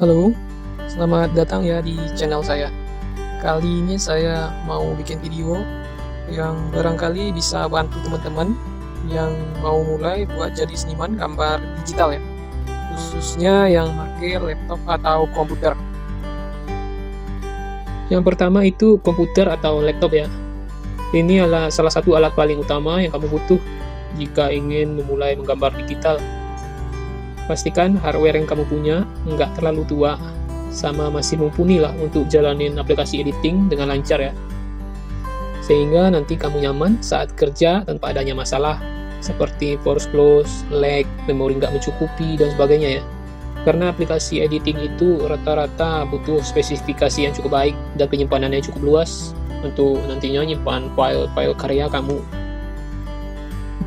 Halo, selamat datang ya di channel saya. Kali ini saya mau bikin video yang barangkali bisa bantu teman-teman yang mau mulai buat jadi seniman gambar digital ya, khususnya yang pakai laptop atau komputer. Yang pertama itu komputer atau laptop ya. Ini adalah salah satu alat paling utama yang kamu butuh jika ingin memulai menggambar digital. Pastikan hardware yang kamu punya nggak terlalu tua, sama masih mumpuni lah untuk jalanin aplikasi editing dengan lancar ya. Sehingga nanti kamu nyaman saat kerja tanpa adanya masalah, seperti force close, lag, memori nggak mencukupi, dan sebagainya ya. Karena aplikasi editing itu rata-rata butuh spesifikasi yang cukup baik dan penyimpanannya cukup luas untuk nantinya nyimpan file-file karya kamu.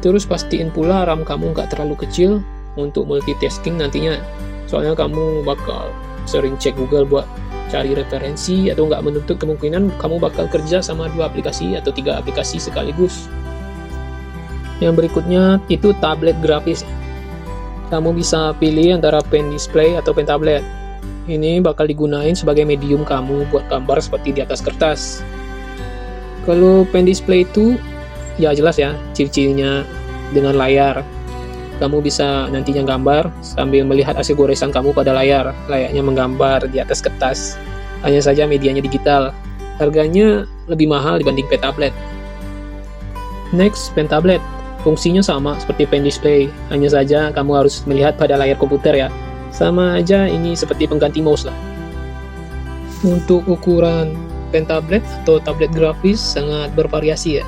Terus pastiin pula RAM kamu nggak terlalu kecil untuk multitasking nantinya, soalnya kamu bakal sering cek Google buat cari referensi, atau nggak menutup kemungkinan kamu bakal kerja sama 2 aplikasi atau 3 aplikasi sekaligus. Yang berikutnya itu tablet grafis. Kamu bisa pilih antara pen display atau pen tablet. Ini bakal digunain sebagai medium kamu buat gambar seperti di atas kertas. Kalau pen display itu ya jelas ya, ciri-cirinya dengan layar. Kamu bisa nantinya gambar sambil melihat hasil goresan kamu pada layar, layaknya menggambar di atas kertas. Hanya saja medianya digital. Harganya lebih mahal dibanding pen tablet. Next, pen tablet. Fungsinya sama seperti pen display, hanya saja kamu harus melihat pada layar komputer ya. Sama aja, ini seperti pengganti mouse lah. Untuk ukuran pen tablet atau tablet grafis sangat bervariasi ya.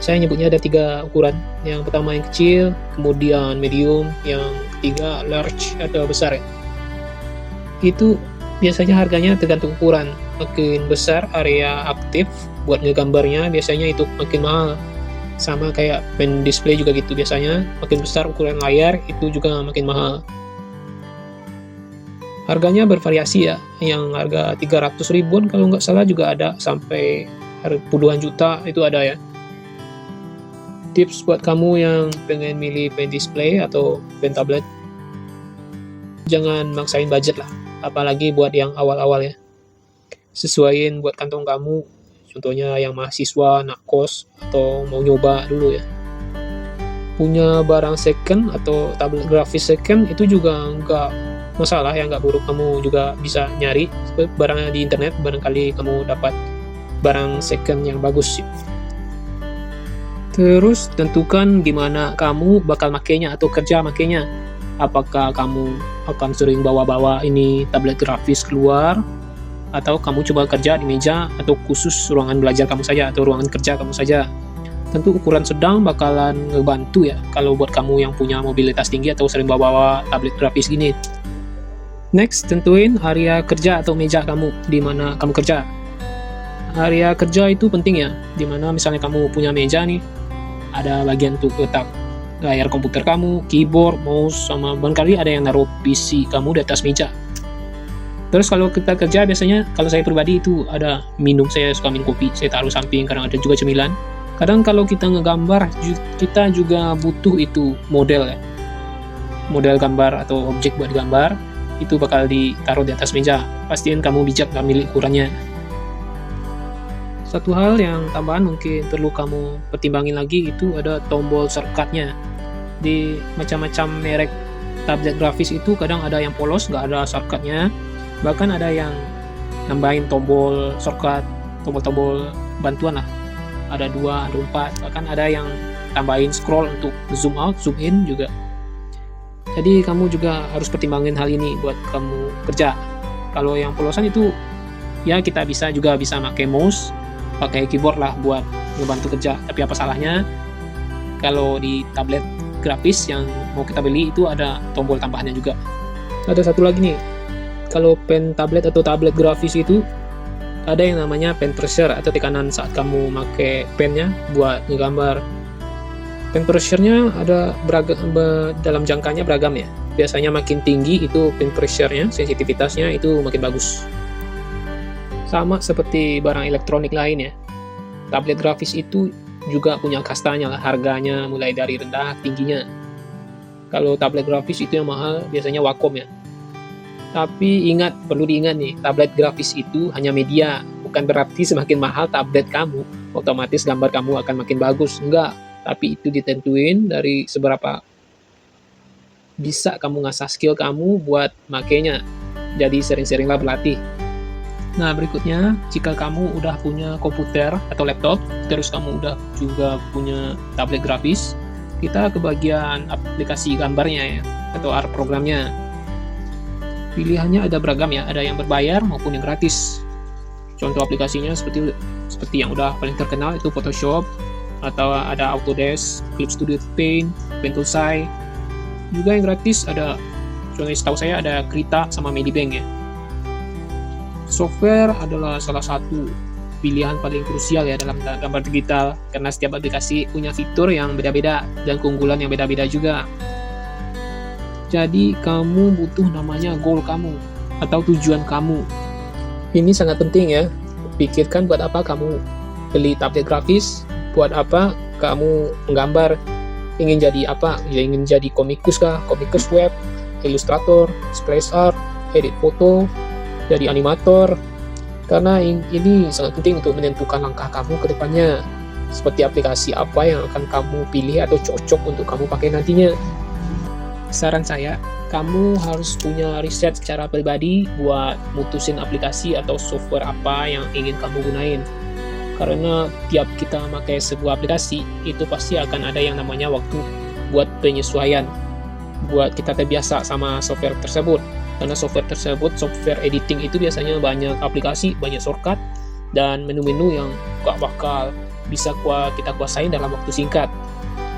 Saya nyebutnya ada 3 ukuran. Yang pertama yang kecil, kemudian medium, yang ketiga large atau besar ya. Itu biasanya harganya tergantung ukuran. Makin besar area aktif buat ngegambarnya, biasanya itu makin mahal. Sama kayak pen display juga gitu, biasanya makin besar ukuran layar itu juga makin mahal. Harganya bervariasi ya, yang harga 300 ribuan kalau nggak salah juga ada, sampai puluhan juta itu ada ya. Tips buat kamu yang pengen milih pen display atau pen tablet, jangan maksain budget lah, apalagi buat yang awal-awal ya. Sesuaiin buat kantong kamu, contohnya yang mahasiswa, anak kos, atau mau nyoba dulu ya. Punya barang second atau tablet grafis second itu juga nggak masalah ya, nggak buruk. Kamu juga bisa nyari barangnya di internet, barangkali kamu dapat barang second yang bagus sih. Terus tentukan gimana kamu bakal makainya atau kerja makainya. Apakah kamu akan sering bawa-bawa ini tablet grafis keluar, atau kamu coba kerja di meja, atau khusus ruangan belajar kamu saja atau ruangan kerja kamu saja. Tentu ukuran sedang bakalan ngebantu ya kalau buat kamu yang punya mobilitas tinggi atau sering bawa-bawa tablet grafis gini. Next, tentuin area kerja atau meja kamu di mana kamu kerja. Area kerja itu penting ya, dimana misalnya kamu punya meja nih, ada bagian untuk letak layar komputer kamu, keyboard, mouse, sama barangkali ada yang naruh PC kamu di atas meja. Terus kalau kita kerja biasanya, kalau saya pribadi itu ada minum, saya suka minum kopi, saya taruh samping, kadang ada juga cemilan. Kadang kalau kita ngegambar, kita juga butuh itu model ya. Model gambar atau objek buat gambar, itu bakal ditaruh di atas meja. Pastiin kamu bijak ngambil ukurannya. Satu hal yang tambahan mungkin perlu kamu pertimbangin lagi itu ada tombol shortcutnya. Di macam-macam merek tablet grafis itu kadang ada yang polos, nggak ada shortcutnya. Bahkan ada yang nambahin tombol shortcut, tombol-tombol bantuan lah. Ada 2, ada 4, bahkan ada yang tambahin scroll untuk zoom out, zoom in juga. Jadi kamu juga harus pertimbangin hal ini buat kamu kerja. Kalau yang polosan itu ya kita bisa pakai mouse, pakai keyboard lah buat ngebantu kerja. Tapi apa salahnya kalau di tablet grafis yang mau kita beli itu ada tombol tambahannya juga. Ada satu lagi nih, kalau pen tablet atau tablet grafis itu ada yang namanya pen pressure atau tekanan saat kamu pakai pennya buat ngegambar. Pen pressure-nya ada beragam, dalam jangkanya beragam ya. Biasanya makin tinggi itu pen pressure-nya, sensitivitasnya itu makin bagus. Sama seperti barang elektronik lain ya, tablet grafis itu juga punya kastanya lah, harganya mulai dari rendah tingginya. Kalau tablet grafis itu yang mahal biasanya Wacom ya. Tapi ingat, perlu diingat nih, tablet grafis itu hanya media. Bukan berarti semakin mahal tablet kamu, otomatis gambar kamu akan makin bagus. Enggak, tapi itu ditentuin dari seberapa bisa kamu ngasah skill kamu buat makainya. Jadi sering-seringlah berlatih. Nah, berikutnya, jika kamu udah punya komputer atau laptop, terus kamu udah juga punya tablet grafis, kita ke bagian aplikasi gambarnya ya, atau art programnya. Pilihannya ada beragam ya, ada yang berbayar maupun yang gratis. Contoh aplikasinya seperti yang udah paling terkenal itu Photoshop, atau ada Autodesk, Clip Studio Paint, Pentosai. Juga yang gratis ada, contohnya setahu saya ada Krita sama Medibank ya. Software adalah salah satu pilihan paling krusial ya dalam gambar digital, karena setiap aplikasi punya fitur yang beda-beda dan keunggulan yang beda-beda juga. Jadi kamu butuh namanya goal kamu atau tujuan kamu. Ini sangat penting ya. Pikirkan buat apa kamu beli tablet grafis, buat apa kamu menggambar, ingin jadi apa? Ya, ingin jadi komikus kah? Komikus web, ilustrator, splash art, edit foto, jadi animator. Karena ini sangat penting untuk menentukan langkah kamu ke depannya. Seperti aplikasi apa yang akan kamu pilih atau cocok untuk kamu pakai nantinya. Saran saya, kamu harus punya riset secara pribadi buat mutusin aplikasi atau software apa yang ingin kamu gunain. Karena tiap kita pakai sebuah aplikasi, itu pasti akan ada yang namanya waktu buat penyesuaian, buat kita terbiasa sama software tersebut. Karena software tersebut, software editing itu biasanya banyak aplikasi, banyak shortcut, dan menu-menu yang gak bakal bisa kita kuasain dalam waktu singkat.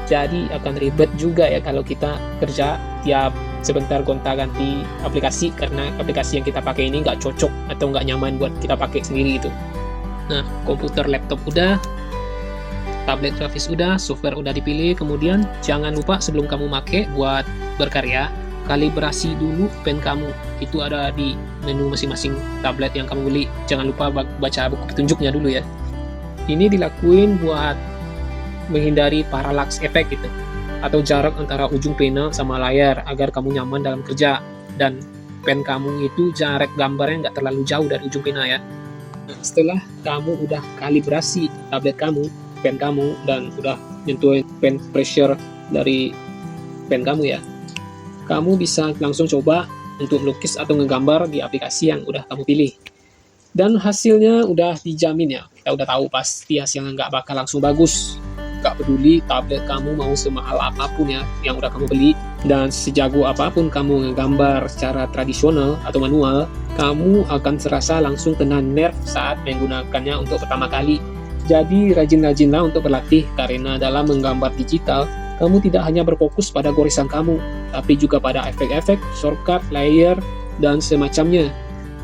Jadi akan ribet juga ya kalau kita kerja tiap sebentar gonta-ganti aplikasi, karena aplikasi yang kita pakai ini nggak cocok atau nggak nyaman buat kita pakai sendiri itu. Nah, komputer, laptop udah, tablet grafis udah, software udah dipilih. Kemudian jangan lupa sebelum kamu pakai buat berkarya, kalibrasi dulu pen kamu. Itu ada di menu masing-masing tablet yang kamu beli. Jangan lupa baca buku petunjuknya dulu ya. Ini dilakuin buat menghindari parallax effect gitu, atau jarak antara ujung pena sama layar, agar kamu nyaman dalam kerja dan pen kamu itu jarak gambarnya nggak terlalu jauh dari ujung pena ya. Nah, setelah kamu udah kalibrasi tablet kamu, pen kamu, dan udah nyentuhin pen pressure dari pen kamu ya, kamu bisa langsung coba untuk melukis atau ngegambar di aplikasi yang udah kamu pilih. Dan hasilnya udah dijamin ya, kita udah tahu pasti hasilnya nggak bakal langsung bagus. Gak peduli tablet kamu mau semahal apapun ya yang udah kamu beli, dan sejago apapun kamu ngegambar secara tradisional atau manual, kamu akan serasa langsung kena nerf saat menggunakannya untuk pertama kali. Jadi rajin-rajinlah untuk berlatih, karena dalam menggambar digital, kamu tidak hanya berfokus pada gorisan kamu, tapi juga pada efek-efek, shortcut, layer, dan semacamnya.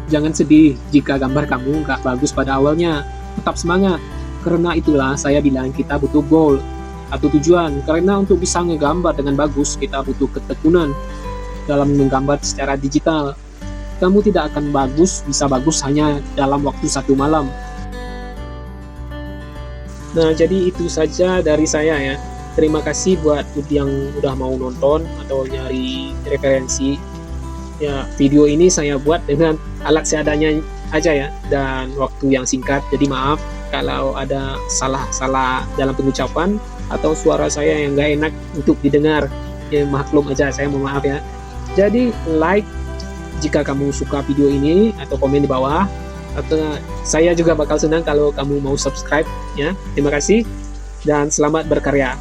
Jangan sedih jika gambar kamu nggak bagus pada awalnya, tetap semangat. Karena itulah saya bilang kita butuh goal atau tujuan. Karena untuk bisa ngegambar dengan bagus, kita butuh ketekunan dalam menggambar secara digital. Kamu tidak akan bisa bagus hanya dalam waktu satu malam. Nah, jadi itu saja dari saya ya. Terima kasih buat yang udah mau nonton atau nyari referensi. Ya, video ini saya buat dengan alat seadanya aja ya, dan waktu yang singkat. Jadi maaf kalau ada salah-salah dalam pengucapan atau suara saya yang nggak enak untuk didengar. Ya, maklum aja, saya mohon maaf ya. Jadi like jika kamu suka video ini, atau komen di bawah, atau saya juga bakal senang kalau kamu mau subscribe ya. Terima kasih dan selamat berkarya.